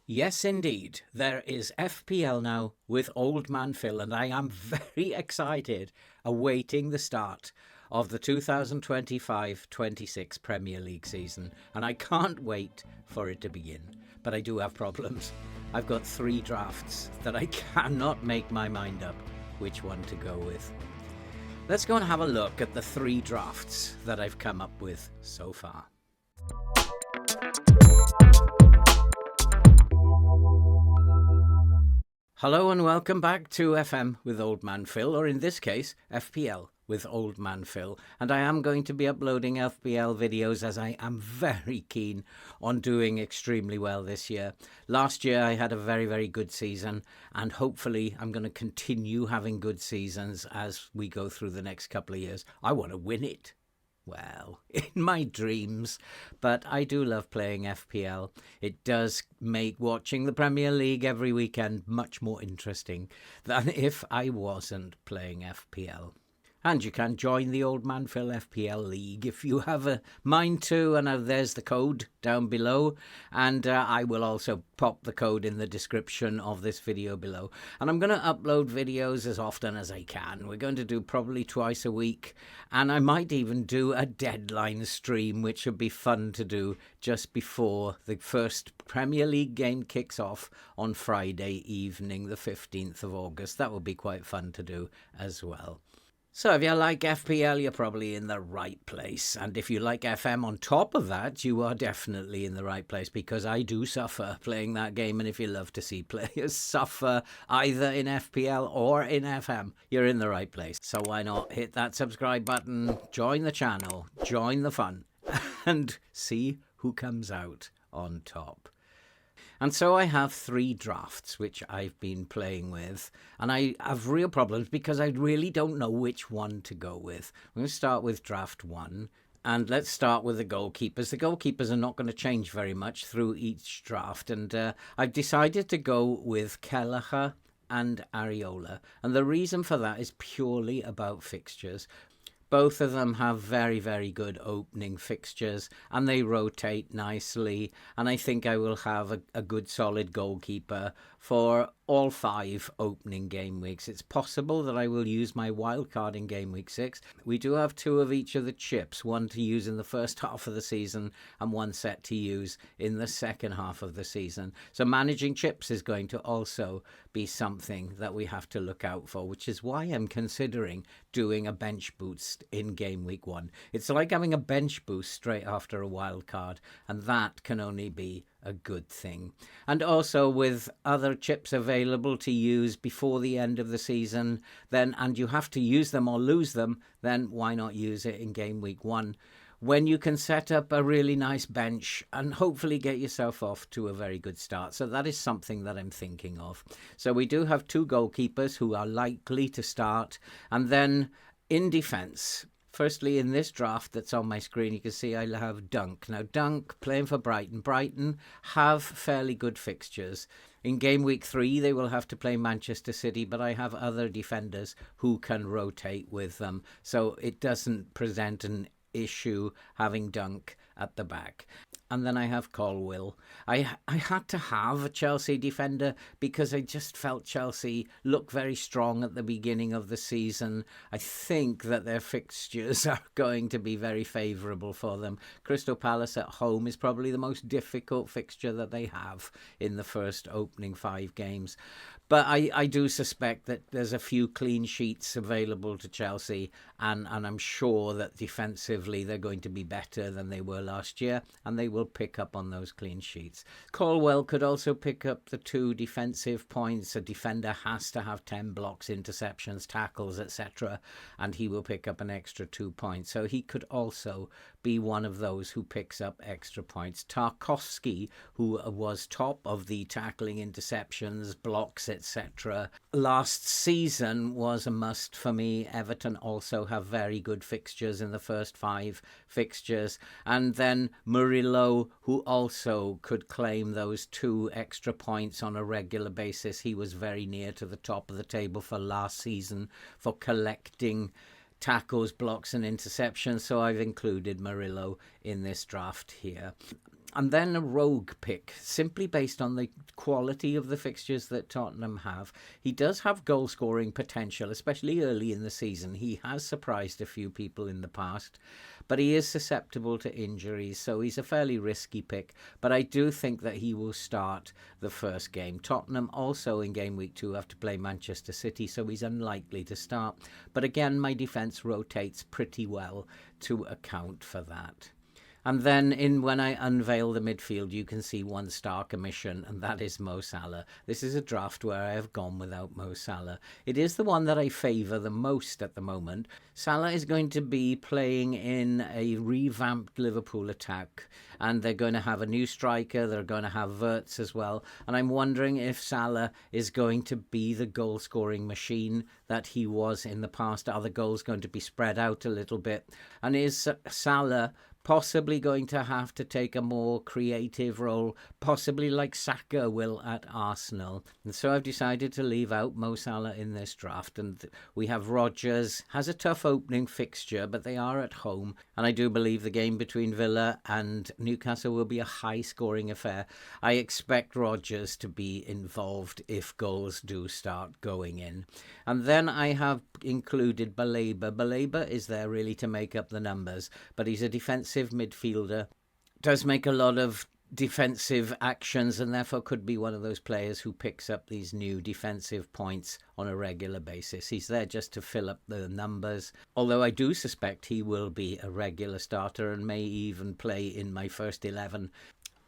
Yes, indeed. There is FPL now with Old Man Phil, and I am very excited awaiting the start of the 2025-26 Premier League season, and I can't wait for it to begin. But I do have problems. I've got 3 drafts that I cannot make my mind up which one to go with. Let's go and have a look at the 3 drafts that I've come up with so far. Hello and welcome back to FM with Old Man Phil, or in this case, FPL with Old Man Phil. And I am going to be uploading FPL videos as I am very keen on doing extremely well this year. Last year I had a very, very good season, and hopefully I'm going to continue having good seasons as we go through the next couple of years. I want to win it. Well, in my dreams, but I do love playing FPL. It does make watching the Premier League every weekend much more interesting than if I wasn't playing FPL. And you can join the Old Man Phil FPL League if you have a mind to, and there's the code down below, and I will also pop the code in the description of this video below. And I'm going to upload videos as often as I can. We're going to do probably twice a week, and I might even do a deadline stream, which would be fun to do just before the first Premier League game kicks off on Friday evening, the 15th of August. That would be quite fun to do as well. So if you like FPL, you're probably in the right place. And if you like FM on top of that, you are definitely in the right place, because I do suffer playing that game. And if you love to see players suffer either in FPL or in FM, you're in the right place. So why not hit that subscribe button, join the channel, join the fun, and see who comes out on top. And so I have 3 drafts which I've been playing with, and I have real problems because I really don't know which one to go with. I'm going to start with draft 1, and let's start with the goalkeepers. The goalkeepers are not going to change very much through each draft, and I've decided to go with Kelleher and Areola, and the reason for that is purely about fixtures. Both of them have very, very good opening fixtures, and they rotate nicely, and I think I will have a good solid goalkeeper for all 5 opening game weeks. It's possible that I will use my wild card in game week 6. We do have 2 of each of the chips, one to use in the first half of the season and one set to use in the second half of the season. So managing chips is going to also be something that we have to look out for, which is why I'm considering doing a bench boost in game week 1. It's like having a bench boost straight after a wild card, and that can only be a good thing. And also with other chips available to use before the end of the season, and you have to use them or lose them, then why not use it in game week 1 when you can set up a really nice bench and hopefully get yourself off to a very good start. So that is something that I'm thinking of. So we do have 2 goalkeepers who are likely to start, and then in defence, firstly, in this draft that's on my screen, you can see I have Dunk. Now, Dunk playing for Brighton. Brighton have fairly good fixtures. In game week 3, they will have to play Manchester City, but I have other defenders who can rotate with them. So it doesn't present an issue having Dunk at the back. And then I have Colwill. I had to have a Chelsea defender because I just felt Chelsea look very strong at the beginning of the season. I think that their fixtures are going to be very favourable for them. Crystal Palace at home is probably the most difficult fixture that they have in the first opening 5 games. But I do suspect that there's a few clean sheets available to Chelsea, and I'm sure that defensively they're going to be better than they were last year, and they will pick up on those clean sheets. Colwill could also pick up the 2 defensive points. A defender has to have 10 blocks, interceptions, tackles, etc., and he will pick up an extra 2 points. So he could also be one of those who picks up extra points. Tarkowski, who was top of the tackling, interceptions, blocks, etc. last season, was a must for me. Everton also have very good fixtures in the first 5 fixtures. And then Murillo, who also could claim those 2 extra points on a regular basis. He was very near to the top of the table for last season for collecting tackles, blocks and interceptions, so I've included Murillo in this draft here. And then a rogue pick, simply based on the quality of the fixtures that Tottenham have. He does have goal-scoring potential, especially early in the season. He has surprised a few people in the past, but he is susceptible to injuries, so he's a fairly risky pick. But I do think that he will start the first game. Tottenham also in game week 2 have to play Manchester City, so he's unlikely to start. But again, my defence rotates pretty well to account for that. And then when I unveil the midfield, you can see 1-star commission, and that is Mo Salah. This is a draft where I have gone without Mo Salah. It is the one that I favour the most at the moment. Salah is going to be playing in a revamped Liverpool attack, and they're going to have a new striker. They're going to have Wirtz as well. And I'm wondering if Salah is going to be the goal-scoring machine that he was in the past. Are the goals going to be spread out a little bit? And is Salah possibly going to have to take a more creative role, possibly like Saka will at Arsenal? And so I've decided to leave out Mo Salah in this draft. And we have Rodgers, has a tough opening fixture, but they are at home. And I do believe the game between Villa and Newcastle will be a high-scoring affair. I expect Rodgers to be involved if goals do start going in. And then I have included Baleba. Baleba is there really to make up the numbers, but he's a defensive midfielder, does make a lot of defensive actions, and therefore could be one of those players who picks up these new defensive points on a regular basis. He's there just to fill up the numbers, although I do suspect he will be a regular starter and may even play in my first 11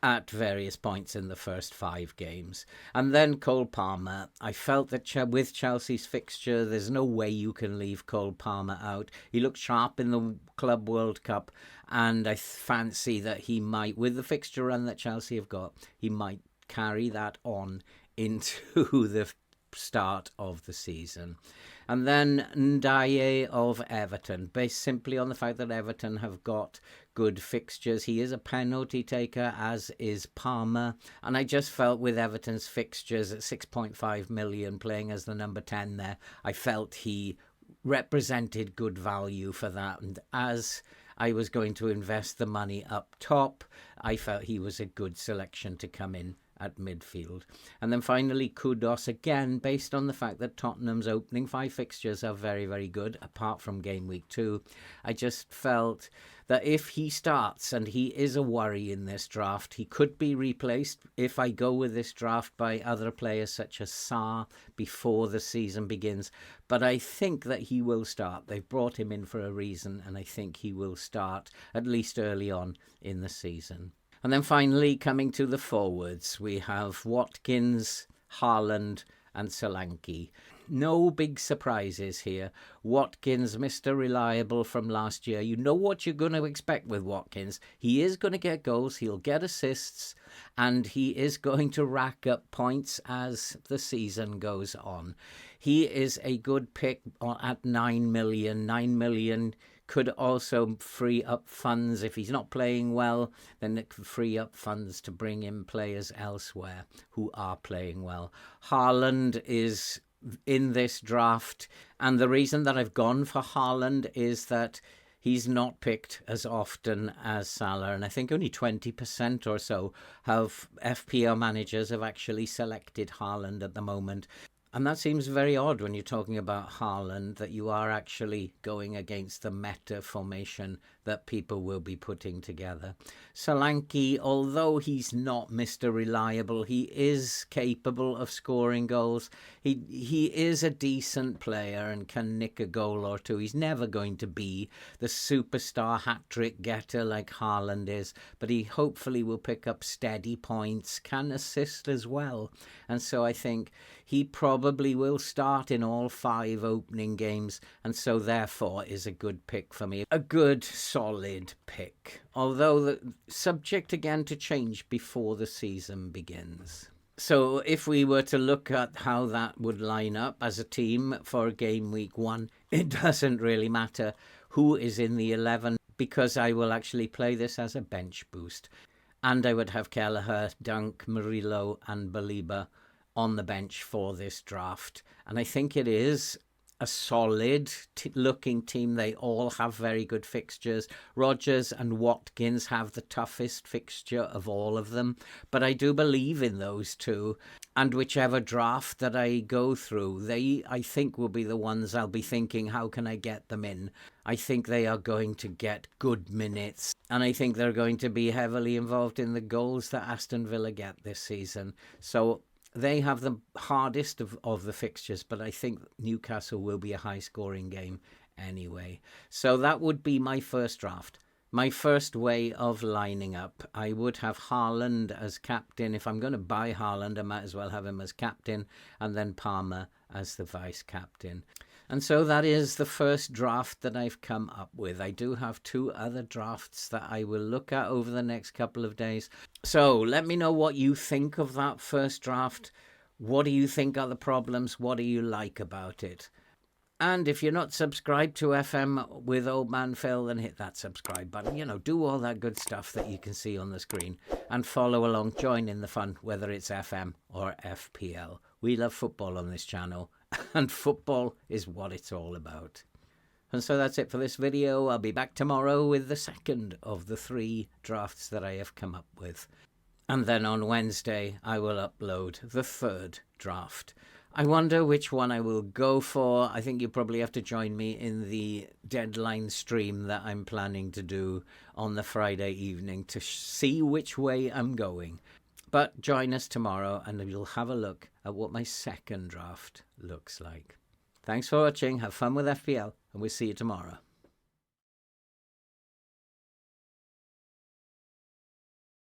at various points in the first 5 games. And then Cole Palmer. I felt that with Chelsea's fixture, there's no way you can leave Cole Palmer out. He looked sharp in the Club World Cup, and I fancy that he might, with the fixture run that Chelsea have got, he might carry that on into the start of the season. And then Ndiaye of Everton, based simply on the fact that Everton have got good fixtures. He is a penalty taker, as is Palmer. And I just felt with Everton's fixtures at 6.5 million, playing as the number 10 there, I felt he represented good value for that. And as I was going to invest the money up top, I felt he was a good selection to come in at midfield. And then finally, Kudos, again, based on the fact that Tottenham's opening 5 fixtures are very, very good, apart from game week 2. I just felt that if he starts, and he is a worry in this draft, he could be replaced if I go with this draft by other players such as Salah before the season begins. But I think that he will start. They've brought him in for a reason, and I think he will start at least early on in the season. And then finally, coming to the forwards, we have Watkins, Haaland and Solanke. No big surprises here. Watkins, Mr. Reliable from last year. You know what you're going to expect with Watkins. He is going to get goals, he'll get assists, and he is going to rack up points as the season goes on. He is a good pick at 9 million. 9 million could also free up funds. If he's not playing well, then it could free up funds to bring in players elsewhere who are playing well. Haaland is in this draft, and the reason that I've gone for Haaland is that he's not picked as often as Salah, and I think only 20% or so of FPL managers have actually selected Haaland at the moment. And that seems very odd when you're talking about Haaland, that you are actually going against the meta formation that people will be putting together. Solanke, although he's not Mr. Reliable, he is capable of scoring goals. He is a decent player and can nick a goal or two. He's never going to be the superstar hat-trick getter like Haaland is, but he hopefully will pick up steady points, can assist as well. And so I think he probably will start in all 5 opening games, and so therefore is a good pick for me. A good, solid pick, although subject again to change before the season begins. So if we were to look at how that would line up as a team for game week 1, it doesn't really matter who is in the 11, because I will actually play this as a bench boost. And I would have Kelleher, Dunk, Murillo and Baleba on the bench for this draft. And I think it is a solid looking team. They all have very good fixtures. Rodgers and Watkins have the toughest fixture of all of them, but I do believe in those two. And whichever draft that I go through, they, I think, will be the ones I'll be thinking, how can I get them in? I think they are going to get good minutes, and I think they're going to be heavily involved in the goals that Aston Villa get this season. So they have the hardest of the fixtures, but I think Newcastle will be a high-scoring game anyway. So that would be my first draft. My first way of lining up, I would have Haaland as captain. If I'm going to buy Haaland, I might as well have him as captain, and then Palmer as the vice-captain. And so that is the first draft that I've come up with. I do have 2 other drafts that I will look at over the next couple of days. So let me know what you think of that first draft. What do you think are the problems? What do you like about it? And if you're not subscribed to FM with Old Man Phil, then hit that subscribe button. You know, do all that good stuff that you can see on the screen. And follow along, join in the fun, whether it's FM or FPL. We love football on this channel, and football is what it's all about. And so that's it for this video. I'll be back tomorrow with the second of the 3 drafts that I have come up with. And then on Wednesday, I will upload the 3rd draft. I wonder which one I will go for. I think you probably have to join me in the deadline stream that I'm planning to do on the Friday evening to see which way I'm going. But join us tomorrow and you'll have a look at what my second draft looks like. Thanks for watching. Have fun with FPL, and we'll see you tomorrow.